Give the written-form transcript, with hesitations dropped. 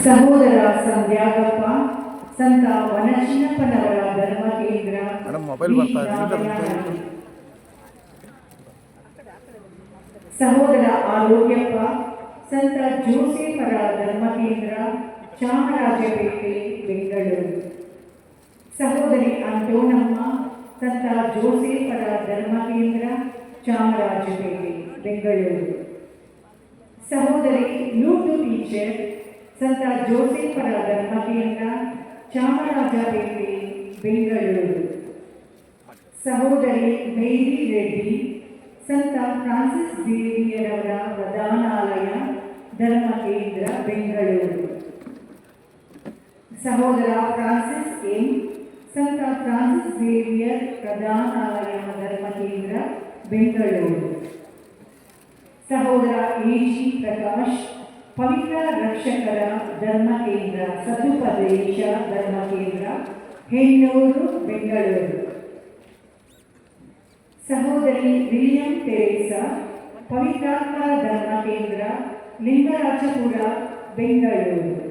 ಸಹೋದರ ಸಂಧ್ಯಾಗಪ್ಪ ಸಂತ ವನಚಿನ್ನಪ್ಪನವರ ಧರ್ಮ ಕೇಂದ್ರ ಸಹೋದರ ಆರೋಗ್ಯಪ್ಪ ಸಂತ ಜೋಸೇಫರ ಧರ್ಮ ಕೇಂದ್ರ ಚಾಮರಾಜಪೇಟೆ ಬೆಂಗಳೂರು. ಸಹೋದರಿ ಅಂತೋನಮ್ಮ ಸಂತ ಜೋಸೇಫರ ಧರ್ಮ ಕೇಂದ್ರ ಚಾಮರಾಜಪೇಟೆ ಬೆಂಗಳೂರು. ಸಹೋದರಿ ಲೂಟು ಟೀಚರ್ ಸಂತ ಜೋಸೇಫರ ಧರ್ಮ ಕೇಂದ್ರ ಚಾಮರಾಜಪೇಟೆ ಬೆಂಗಳೂರು. ಸಹೋದರಿ ಮೇರಿ ರೆಡ್ಡಿ ಸಂತ ಫ್ರಾನ್ಸಿಸ್ ದೇವಿಯರವರ ಪ್ರಧಾನಾಲಯ ಧರ್ಮ ಕೇಂದ್ರ ಬೆಂಗಳೂರು. ಸಹೋದರ ಫ್ರಾನ್ಸಿಸ್ ಎಂ ಸಂತ ಫ್ರಾನ್ಸಿಸ್ ದೇವಿಯರ್ ಪ್ರಧಾನಾಲಯ ಧರ್ಮ ಕೇಂದ್ರ ಬೆಂಗಳೂರು. ಸಹೋದರ ಎ.ಜಿ. ಪ್ರಕಾಶ್ ಪವಿತ್ರ ರಕ್ಷಕರ ಧರ್ಮ ಕೇಂದ್ರ ಸದುಪದೇಶ ಧರ್ಮ ಕೇಂದ್ರ ಹೆಣ್ಣೂರು ಬೆಂಗಳೂರು. ಸಹೋದರಿ ವಿಲಿಯಂ ತೆರೇಸಾ ಪವಿತ್ರಾತ್ಮರ ಧರ್ಮ ಕೇಂದ್ರ ಲಿಂಗರಾಜಪುರ ಬೆಂಗಳೂರು.